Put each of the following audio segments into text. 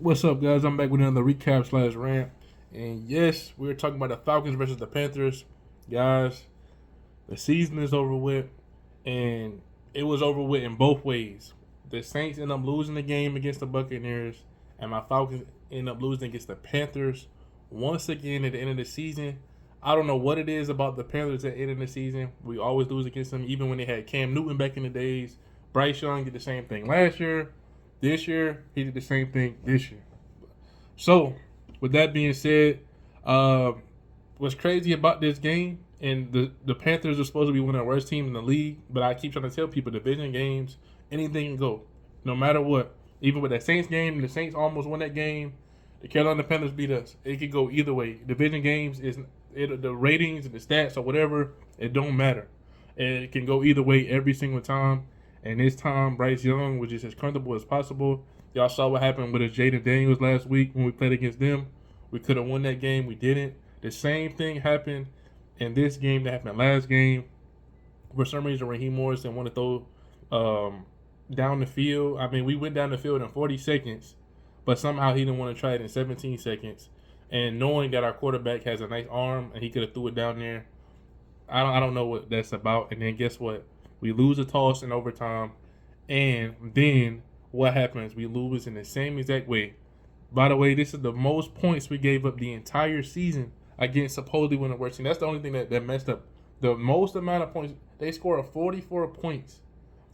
What's up, guys? I'm back with another recap slash rant. And yes, we're talking about the Falcons versus the Panthers. Guys, the season is over with, and it was over with in both ways. The Saints end up losing the game against the Buccaneers, and my Falcons end up losing against the Panthers once again at the end of the season. I don't know what it is about the Panthers at the end of the season. We always lose against them, even when they had Cam Newton back in the days. Bryce Young did the same thing last year. This year, he did the same thing this year. So, with that being said, uh, what's crazy about this game, and the Panthers are supposed to be one of the worst teams in the league, but I keep trying to tell people division games, anything can go, no matter what. Even with that Saints game, the Saints almost won that game. The Carolina Panthers beat us. It could go either way. Division games the ratings and the stats or whatever. It don't matter. It can go either way every single time. And this time, Bryce Young was just as comfortable as possible. Y'all saw what happened with Jaden Daniels last week when we played against them. We could have won that game. We didn't. The same thing happened in this game that happened last game. For some reason, Raheem Morrison wanted to throw down the field. I mean, we went down the field in 40 seconds, but somehow he didn't want to try it in 17 seconds. And knowing that our quarterback has a nice arm and he could have threw it down there, I don't know what that's about. And then guess what? We lose a toss in overtime, and then what happens? We lose in the same exact way. By the way, this is the most points we gave up the entire season against supposedly one of the worst teams. That's the only thing that messed up. The most amount of points, they scored 44 points.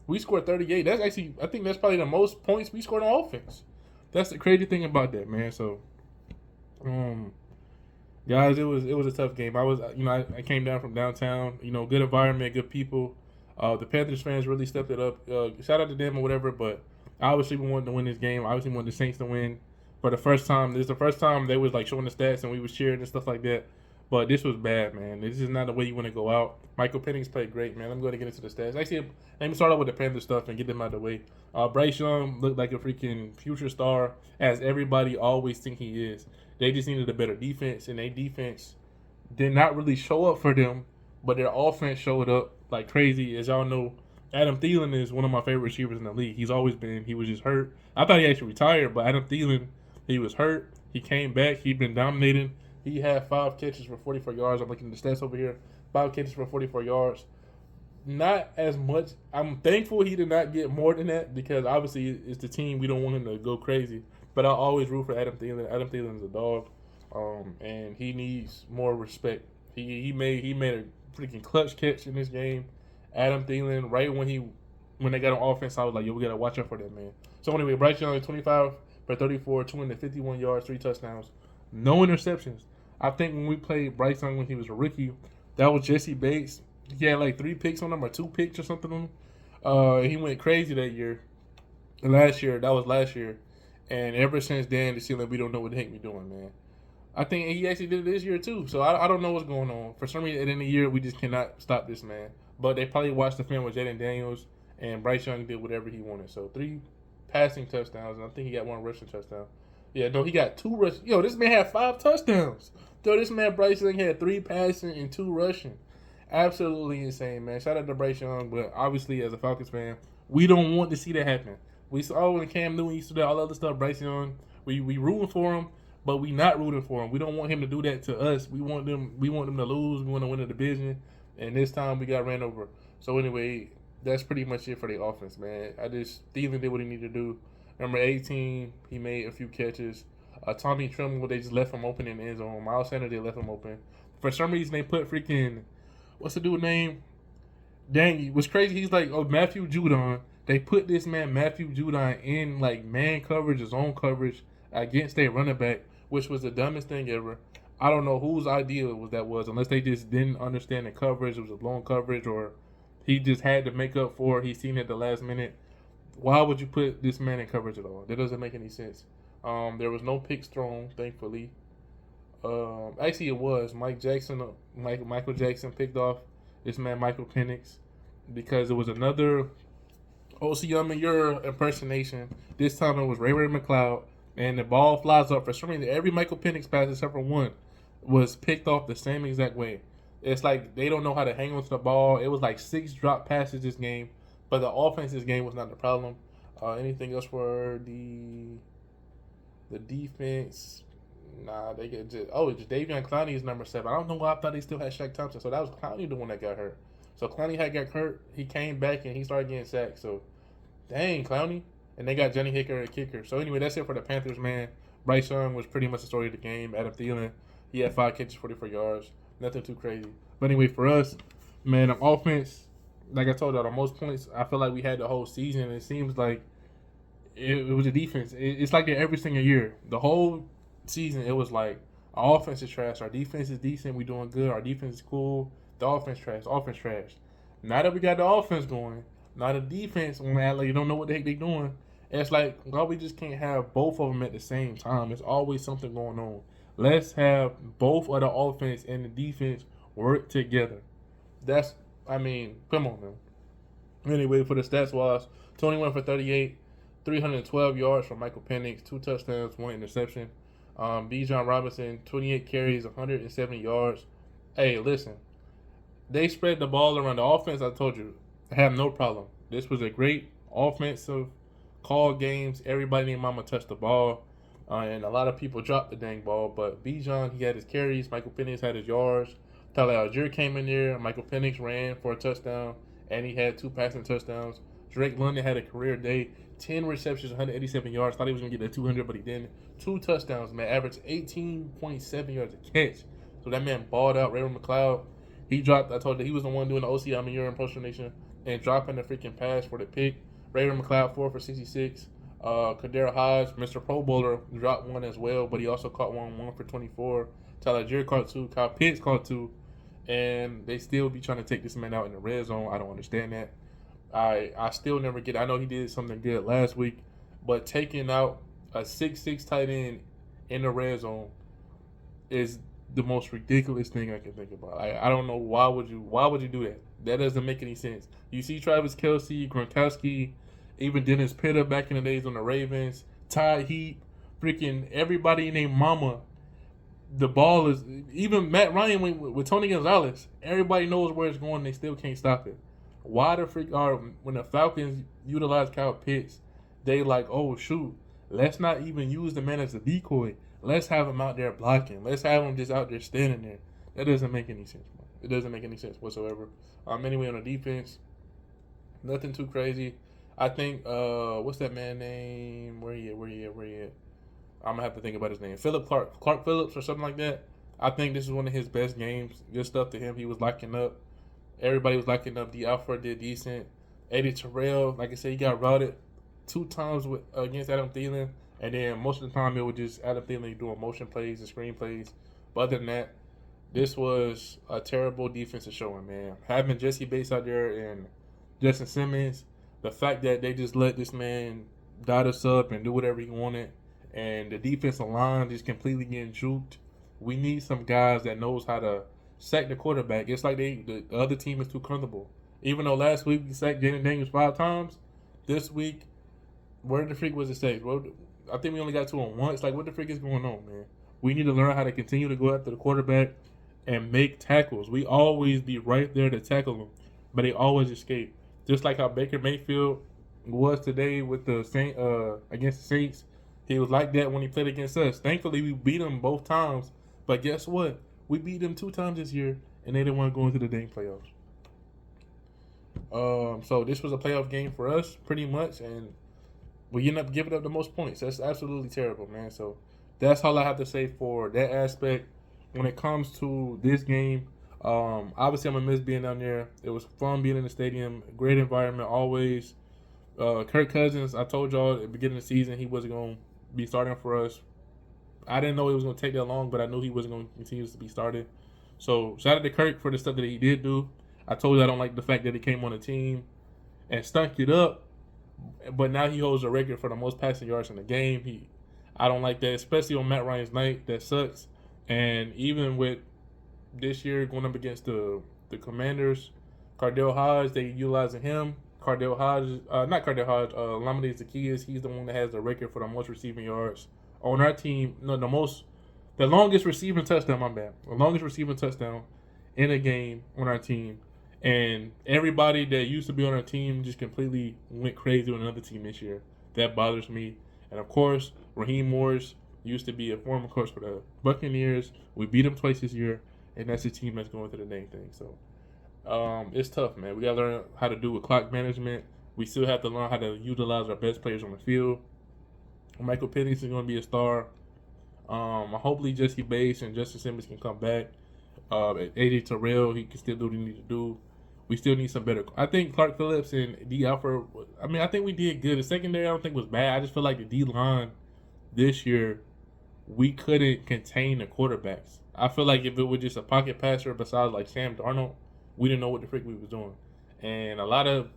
We scored 38. That's actually, I think that's probably the most points we scored on offense. That's the crazy thing about that, man. So, guys, it was a tough game. I came down from downtown. Good environment, good people. The Panthers fans really stepped it up. Shout out to them or whatever, but obviously we wanted to win this game. Obviously we wanted the Saints to win for the first time. This is the first time they was like showing the stats and we was cheering and stuff like that. But this was bad, man. This is not the way you want to go out. Michael Penix played great, man. I'm going to get into the stats. Actually, let me start off with the Panthers stuff and get them out of the way. Bryce Young looked like a freaking future star, as everybody always think he is. They just needed a better defense, and their defense did not really show up for them, but their offense showed up like crazy. As y'all know, Adam Thielen is one of my favorite receivers in the league. He's always been. He was just hurt. I thought he actually retired, but Adam Thielen, he was hurt. He came back. He'd been dominating. He had 5 catches for 44 yards. I'm looking at the stats over here. 5 catches for 44 yards. Not as much. I'm thankful he did not get more than that because obviously it's the team. We don't want him to go crazy. But I always root for Adam Thielen. Adam Thielen is a dog, and he needs more respect. He made a freaking clutch catch in this game. Adam Thielen, right when they got on offense, I was like, yo, we gotta watch out for that man. So anyway, Bryce Young 25 for 34, 251 yards, 3 touchdowns, no interceptions. I think when we played Bryce Young when he was a rookie, that was Jesse Bates. He had like 3 picks on him or 2 picks or something on him. He went crazy that year. That was last year. And ever since then, it seems like we don't know what the heck we're doing, man. I think he actually did it this year too. So I don't know what's going on. For some reason, at the end of the year, we just cannot stop this man. But they probably watched the film with Jaden Daniels, and Bryce Young did whatever he wanted. So 3 passing touchdowns, and I think he got 1 rushing touchdown. Yeah, no, he got 2 rushing. Yo, this man had 5 touchdowns. Yo, this man Bryce Young had 3 passing and 2 rushing. Absolutely insane, man. Shout out to Bryce Young, but obviously as a Falcons fan, we don't want to see that happen. We saw when Cam Newton used to do all other stuff. Bryce Young, we rooting for him, but we not rooting for him. We don't want him to do that to us. We want them to lose. We want to win the division, and this time we got ran over. So anyway, that's pretty much it for the offense, man. Thielen did what he needed to do. Number 18, he made a few catches. Tommy Tremble, they just left him open in the end zone. Miles Sanders, they left him open. For some reason, they put freaking, what's the dude's name? Dang, what's crazy, he's like, Matthew Judon. They put this man, Matthew Judon, in like man coverage, his own coverage, against their running back, which was the dumbest thing ever. I don't know whose idea that was, unless they just didn't understand the coverage. It was a blown coverage, or he just had to make up for it. He seen it at the last minute. Why would you put this man in coverage at all? That doesn't make any sense. There was no picks thrown, thankfully. Actually, it was Michael Jackson picked off this man Michael Penix because it was another Your impersonation. This time it was Ray McCloud, and the ball flies up. For some reason, every Michael Penix pass except for one was picked off the same exact way. It's like they don't know how to hang on to the ball. It was like 6 drop passes this game, but the offense this game was not the problem. Anything else for the The defense, nah, they get just just Davion Clowney is number 7. I don't know why I thought they still had Shaq Thompson. So that was Clowney the one that got hurt. So Clowney had got hurt. He came back and he started getting sacked. So dang, Clowney. And they got Johnny Hicker at kicker. So anyway, that's it for the Panthers, man. Bryce Young was pretty much the story of the game. Adam Thielen, he had 5 catches, 44 yards. Nothing too crazy. But anyway, for us, man, the offense, like I told you, the most points I feel like we had the whole season. It seems like it was a defense. It's like that every single year. The whole season, it was like our offense is trash. Our defense is decent. We doing good. Our defense is cool. The offense trash. Offense trash. Now that we got the offense going, now the defense, when like you don't know what the heck they doing, it's like, why we just can't have both of them at the same time? It's always something going on. Let's have both of the offense and the defense work together. Come on, man. Anyway, for the stats wise, 21 for 38, 312 yards from Michael Penix, 2 touchdowns, 1 interception. Bijan Robinson, 28 carries, 170 yards. Hey, listen, they spread the ball around the offense. I told you, I have no problem. This was a great offensive call games. Everybody named Mama touched the ball. And a lot of people dropped the dang ball. But Bijan, he had his carries. Michael Penix had his yards. Tyler Algier came in there. Michael Penix ran for a touchdown. And he had 2 passing touchdowns. Drake London had a career day. 10 receptions, 187 yards. Thought he was going to get that 200, but he didn't. 2 touchdowns, man. Averaged 18.7 yards a catch. So that man balled out. Raymond McLeod, he dropped. I told you, he was the one doing the OC Amir impersonation and dropping the freaking pass for the pick. Raymond McLeod, 4 for 66. Kadar Hodge, Mr. Pro Bowler, dropped 1 as well, but he also caught 1 for 24. Tyler Algier caught 2. Kyle Pitts caught 2. And they still be trying to take this man out in the red zone. I don't understand that. I still never get it. I know he did something good last week, but taking out a 6'6" tight end in the red zone is the most ridiculous thing I can think about. I don't know why would you do that? That doesn't make any sense. You see Travis Kelce, Gronkowski, even Dennis Pitta back in the days on the Ravens, Ty Heap, freaking everybody named Mama. The ball is, even Matt Ryan went with Tony Gonzalez. Everybody knows where it's going. They still can't stop it. Why the freak are when the Falcons utilize Kyle Pitts, they like, oh shoot, let's not even use the man as a decoy. Let's have him out there blocking. Let's have him just out there standing there. That doesn't make any sense, man. It doesn't make any sense whatsoever. Anyway, on the defense, nothing too crazy. I think what's that man name? Where he at? I'm gonna have to think about his name. Clark Phillips or something like that. I think this is one of his best games. Good stuff to him. He was locking up. Everybody was locking up. D. Alford did decent. Eddie Terrell, like I said, he got routed 2 times against Adam Thielen, and then most of the time it was just Adam Thielen doing motion plays and screen plays. But other than that, this was a terrible defensive showing, man. Having Jesse Bates out there and Justin Simmons, the fact that they just let this man dot us up and do whatever he wanted, and the defensive line just completely getting juked. We need some guys that knows how to sack the quarterback. It's like the other team is too comfortable. Even though last week we sacked Jaden Daniels 5 times, this week, where the freak was it safe? I think we only got to him once. Like, what the freak is going on, man? We need to learn how to continue to go after the quarterback and make tackles. We always be right there to tackle them, but they always escape. Just like how Baker Mayfield was today with the against the Saints. He was like that when he played against us. Thankfully, we beat him both times. But guess what? We beat them 2 times this year, and they didn't want to go into the dang playoffs. So this was a playoff game for us, pretty much, and we end up giving up the most points. That's absolutely terrible, man. So that's all I have to say for that aspect. When it comes to this game, obviously I'm going to miss being down there. It was fun being in the stadium. Great environment, always. Kirk Cousins, I told y'all at the beginning of the season he wasn't going to be starting for us. I didn't know it was going to take that long, but I knew he wasn't going to continue to be started. So shout out to Kirk for the stuff that he did do. I told you I don't like the fact that he came on the team and stunk it up, but now he holds a record for the most passing yards in the game. I don't like that, especially on Matt Ryan's night. That sucks. And even with this year going up against the Commanders, Cardell Hodge, they utilizing him. Lamine Zaccheaus, he's the one that has the record for the most receiving yards on our team. No, the longest receiving touchdown, my bad. The longest receiving touchdown in a game on our team. And everybody that used to be on our team just completely went crazy on another team this year. That bothers me. And of course, Raheem Morris used to be a former coach for the Buccaneers. We beat them twice this year, and that's the team that's going to the dang thing. So it's tough, man. We got to learn how to do with clock management. We still have to learn how to utilize our best players on the field. Michael Penix is going to be a star. Hopefully Jesse Bates and Justin Simmons can come back. AJ Terrell, he can still do what he needs to do. We still need some better. I think Clark Phillips and D. Alford, I think we did good. The secondary I don't think was bad. I just feel like the D-line this year, we couldn't contain the quarterbacks. I feel like if it was just a pocket passer besides like Sam Darnold, we didn't know what the frick we was doing. And a lot of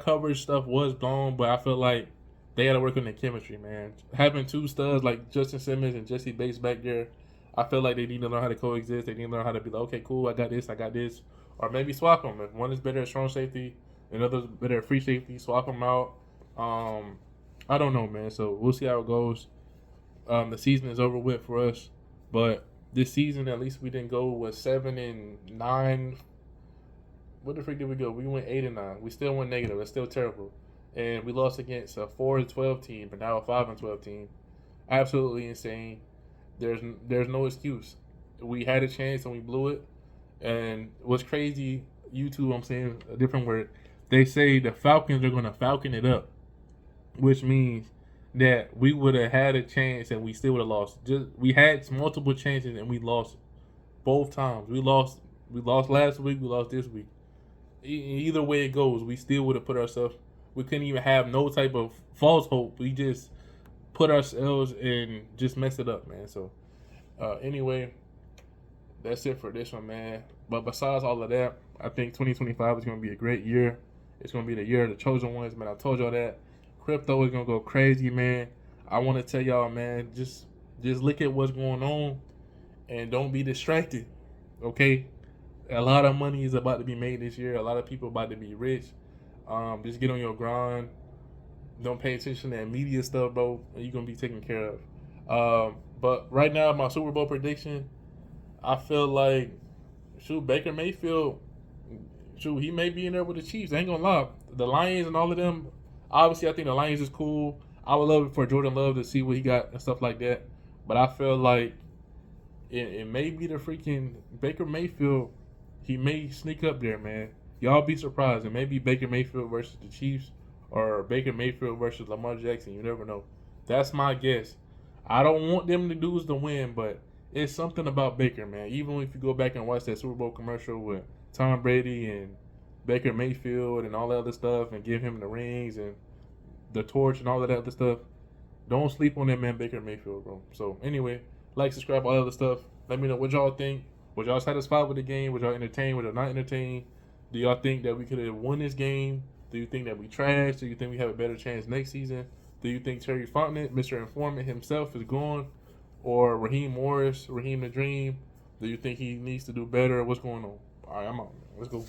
coverage stuff was blown, but I feel like they got to work on their chemistry, man. Having two studs like Justin Simmons and Jesse Bates back there, I feel like they need to learn how to coexist. They need to learn how to be like, okay, cool, I got this. Or maybe swap them. If one is better at strong safety, another's better at free safety, swap them out. I don't know, man. So we'll see how it goes. The season is over with for us. But this season, at least we didn't go with 7-9. What the freak did we go? We went 8-9. We still went negative. That's still terrible. And we lost against a 4-12 team, but now a 5-12 team. Absolutely insane. There's no excuse. We had a chance and we blew it. And what's crazy, YouTube, I'm saying a different word. They say the Falcons are going to Falcon it up, which means that we would have had a chance and we still would have lost. We had multiple chances and we lost both times. We lost last week. We lost this week. Either way it goes, we still would have put ourselves. We couldn't even have no type of false hope. We just put ourselves and just messed it up, man. So anyway, that's it for this one, man. But besides all of that, I think 2025 is going to be a great year. It's going to be the year of the chosen ones, man. I told y'all that. Crypto is going to go crazy, man. I want to tell y'all, man, just look at what's going on and don't be distracted, okay? A lot of money is about to be made this year. A lot of people about to be rich. Just get on your grind. Don't pay attention to that media stuff, bro. You're going to be taken care of. But right now, my Super Bowl prediction, I feel like, Baker Mayfield, he may be in there with the Chiefs. I ain't going to lie. The Lions and all of them, obviously, I think the Lions is cool. I would love it for Jordan Love to see what he got and stuff like that. But I feel like it may be the freaking Baker Mayfield. He may sneak up there, man. Y'all be surprised. It may be Baker Mayfield versus the Chiefs or Baker Mayfield versus Lamar Jackson. You never know. That's my guess. I don't want them to lose the win, but it's something about Baker, man. Even if you go back and watch that Super Bowl commercial with Tom Brady and Baker Mayfield and all that other stuff and give him the rings and the torch and all of that other stuff, don't sleep on that man Baker Mayfield, bro. So anyway, like, subscribe, all that other stuff. Let me know what y'all think. Was y'all satisfied with the game? Was y'all entertained? Was y'all not entertained? Do y'all think that we could have won this game? Do you think that we trashed? Do you think we have a better chance next season? Do you think Terry Fontenot, Mr. Informant himself, is gone? Or Raheem Morris, Raheem the Dream? Do you think he needs to do better? What's going on? All right, I'm out, man. Let's go.